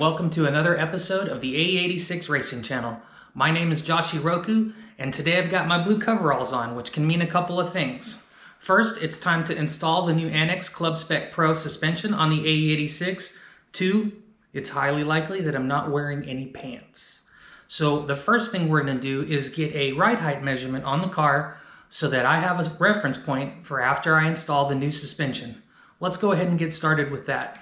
welcome to another episode of the AE86 Racing Channel. My name is Joshiroku, and today I've got my blue coveralls on, which can mean a couple of things. First, it's time to install the new Annex ClubSpec Pro suspension on the AE86. Two, it's highly likely that I'm not wearing any pants. So the first thing we're going to do is get a ride height measurement on the car so that I have a reference point for after I install the new suspension. Let's go ahead and get started with that.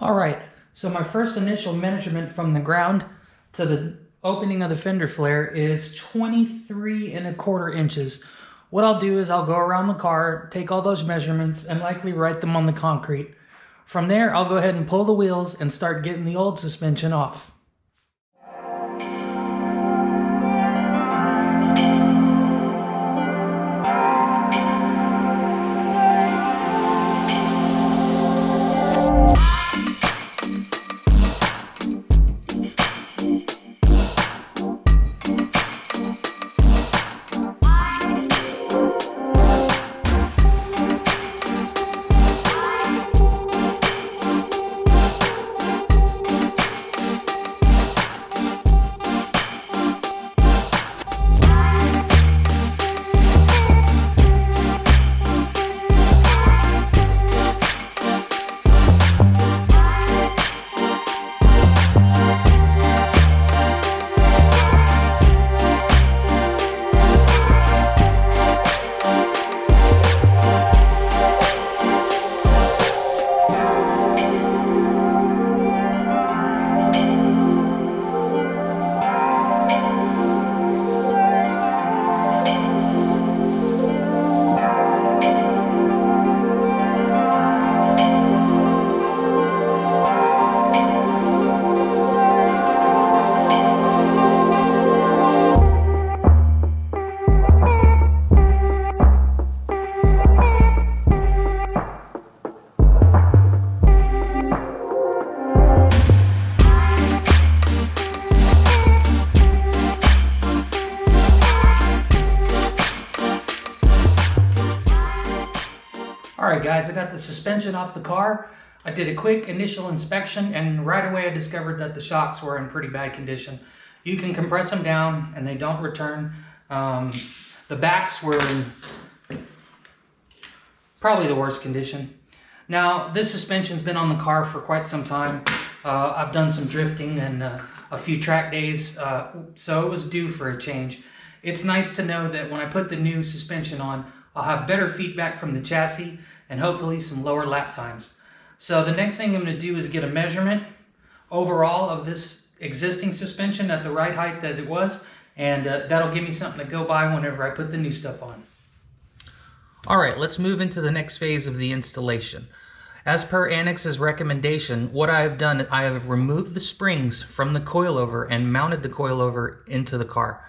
Alright, so my first initial measurement from the ground to the opening of the fender flare is 23¼ inches. What I'll do is I'll go around the car, take all those measurements, and likely write them on the concrete. From there, I'll go ahead and pull the wheels and start getting the old suspension off. Alright guys, I got the suspension off the car. I did a quick initial inspection and right away I discovered that the shocks were in pretty bad condition. You can compress them down and they don't return. The backs were in probably the worst condition. Now this suspension's been on the car for quite some time. I've done some drifting and a few track days, so it was due for a change. It's nice to know that when I put the new suspension on, I'll have better feedback from the chassis and hopefully some lower lap times. So the next thing I'm going to do is get a measurement overall of this existing suspension at the ride height that it was, and that'll give me something to go by whenever I put the new stuff on. Alright, let's move into the next phase of the installation. As per Annex's recommendation, what I have done, I have removed the springs from the coilover and mounted the coilover into the car.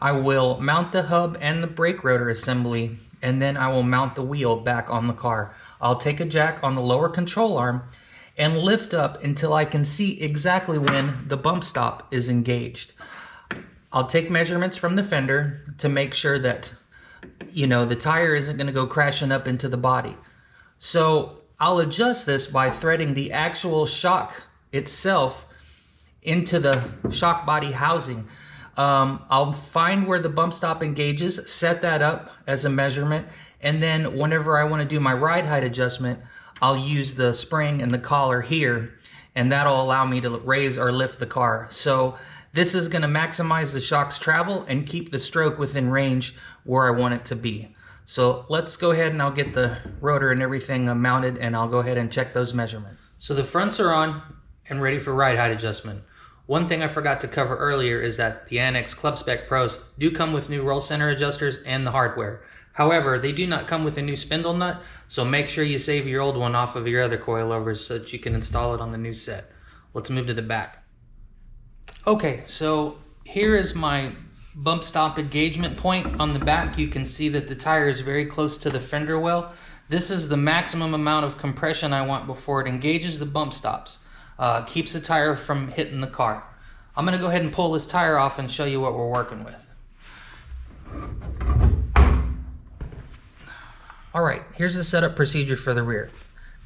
I will mount the hub and the brake rotor assembly, and then I will mount the wheel back on the car. I'll take a jack on the lower control arm and lift up until I can see exactly when the bump stop is engaged. I'll take measurements from the fender to make sure that, the tire isn't going to go crashing up into the body. So I'll adjust this by threading the actual shock itself into the shock body housing. I'll find where the bump stop engages, set that up as a measurement, and then whenever I want to do my ride height adjustment, I'll use the spring and the collar here, and that'll allow me to raise or lift the car. So this is going to maximize the shock's travel and keep the stroke within range where I want it to be. So let's go ahead and I'll get the rotor and everything mounted, and I'll go ahead and check those measurements. So the fronts are on and ready for ride height adjustment. One thing I forgot to cover earlier is that the Annex ClubSpec Pros do come with new roll center adjusters and the hardware. However, they do not come with a new spindle nut, so make sure you save your old one off of your other coilovers so that you can install it on the new set. Let's move to the back. Okay, so here is my bump stop engagement point on the back. You can see that the tire is very close to the fender well. This is the maximum amount of compression I want before it engages the bump stops. Keeps the tire from hitting the car. I'm going to go ahead and pull this tire off and show you what we're working with. Alright, here's the setup procedure for the rear.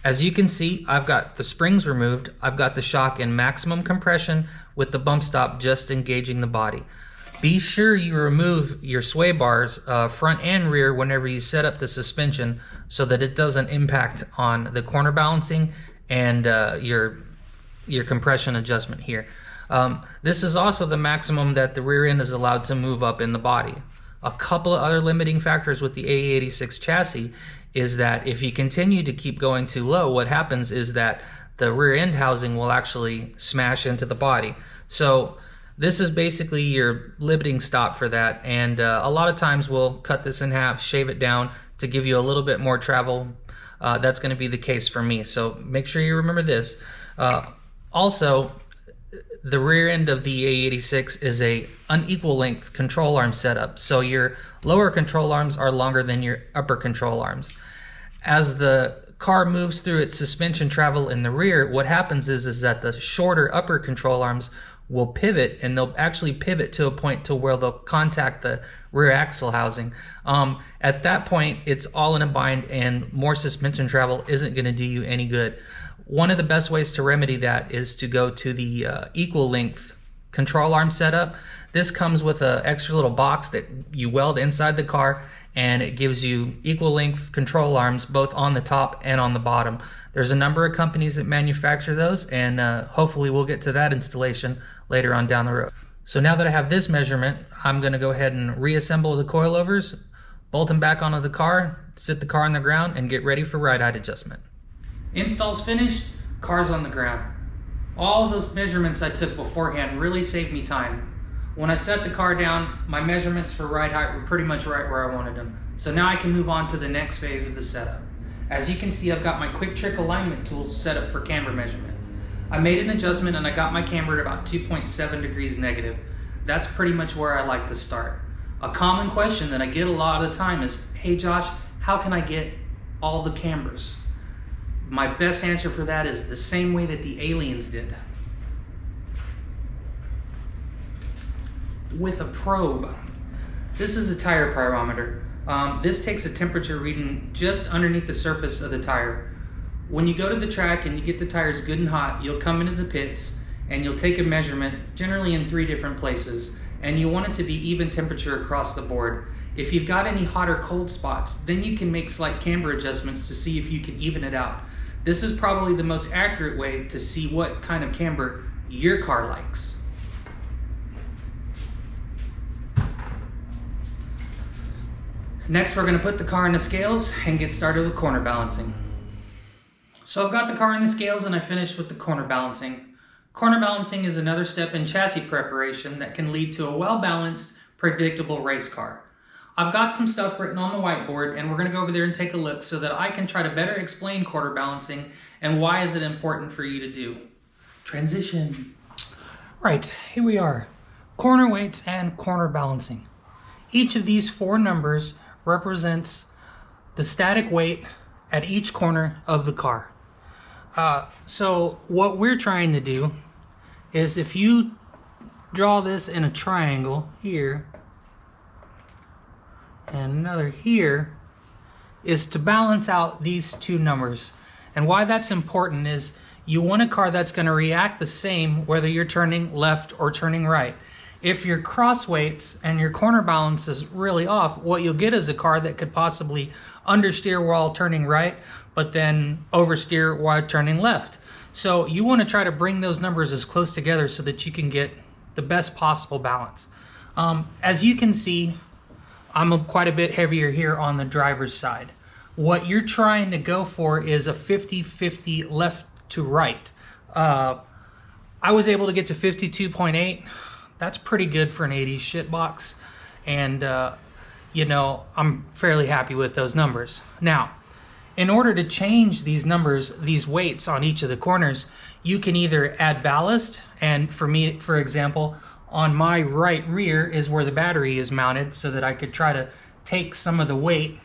As you can see, I've got the springs removed. I've got the shock in maximum compression with the bump stop just engaging the body. Be sure you remove your sway bars, front and rear, whenever you set up the suspension so that it doesn't impact on the corner balancing and your compression adjustment here. This is also the maximum that the rear end is allowed to move up in the body. A couple of other limiting factors with the AE86 chassis is that if you continue to keep going too low, what happens is that the rear end housing will actually smash into the body. So this is basically your limiting stop for that, and a lot of times we'll cut this in half, shave it down to give you a little bit more travel. That's going to be the case for me, so make sure you remember this. Also, the rear end of the AE86 is a unequal length control arm setup, so your lower control arms are longer than your upper control arms. As the car moves through its suspension travel in the rear, what happens is that the shorter upper control arms will pivot, and they'll actually pivot to a point to where they'll contact the rear axle housing. At that point, it's all in a bind, and more suspension travel isn't going to do you any good. One of the best ways to remedy that is to go to the equal length control arm setup. This comes with an extra little box that you weld inside the car, and it gives you equal length control arms both on the top and on the bottom. There's a number of companies that manufacture those, and hopefully we'll get to that installation later on down the road. So now that I have this measurement, I'm going to go ahead and reassemble the coilovers, bolt them back onto the car, sit the car on the ground, and get ready for ride height adjustment. Install's finished, car's on the ground. All of those measurements I took beforehand really saved me time. When I set the car down, my measurements for ride height were pretty much right where I wanted them. So now I can move on to the next phase of the setup. As you can see, I've got my quick trick alignment tools set up for camber measurement. I made an adjustment and I got my camber at about 2.7 degrees negative. That's pretty much where I like to start. A common question that I get a lot of the time is, hey Josh, how can I get all the cambers? My best answer for that is the same way that the aliens did. With a probe. This is a tire pyrometer. This takes a temperature reading just underneath the surface of the tire. When you go to the track and you get the tires good and hot, you'll come into the pits and you'll take a measurement, generally in 3 different places, and you want it to be even temperature across the board. If you've got any hot or cold spots, then you can make slight camber adjustments to see if you can even it out. This is probably the most accurate way to see what kind of camber your car likes. Next, we're going to put the car in the scales and get started with corner balancing. So I've got the car in the scales and I finished with the corner balancing. Corner balancing is another step in chassis preparation that can lead to a well-balanced, predictable race car. I've got some stuff written on the whiteboard and we're going to go over there and take a look so that I can try to better explain corner balancing and why is it important for you to do. Transition. Right, here we are. Corner weights and corner balancing. Each of these 4 numbers represents the static weight at each corner of the car. So what we're trying to do is, if you draw this in a triangle here and another here, is to balance out these 2 numbers. And why that's important is you want a car that's going to react the same whether you're turning left or turning right. If your cross weights and your corner balance is really off, what you'll get is a car that could possibly understeer while turning right, but then oversteer while turning left. So you want to try to bring those numbers as close together so that you can get the best possible balance. As you can see, I'm quite a bit heavier here on the driver's side. What you're trying to go for is a 50-50 left to right. I was able to get to 52.8. That's pretty good for an 80s shitbox, and you know, I'm fairly happy with those numbers. Now, in order to change these numbers, these weights on each of the corners, you can either add ballast, and for me, for example, on my right rear is where the battery is mounted so that I could try to take some of the weight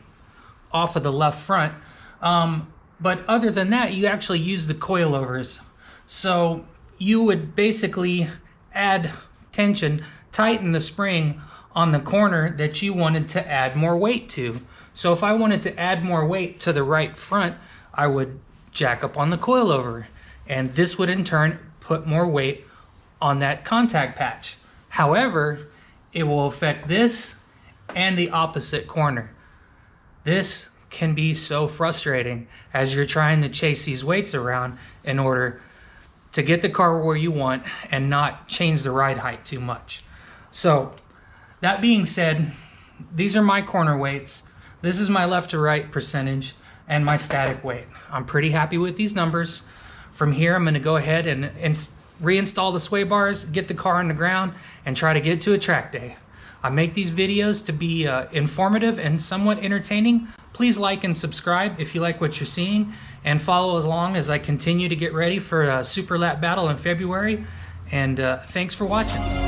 off of the left front. But other than that, you actually use the coilovers. So you would basically add tension, tighten the spring on the corner that you wanted to add more weight to. So if I wanted to add more weight to the right front, I would jack up on the coilover, and this would in turn put more weight on that contact patch. However, it will affect this and the opposite corner. This can be so frustrating as you're trying to chase these weights around in order to get the car where you want and not change the ride height too much. So that being said, these are my corner weights. This is my left to right percentage and my static weight. I'm pretty happy with these numbers. From here, I'm gonna go ahead and reinstall the sway bars, get the car on the ground, and try to get to a track day. I make these videos to be informative and somewhat entertaining. Please like and subscribe if you like what you're seeing, and follow along as I continue to get ready for a Super Lap battle in February. And thanks for watching.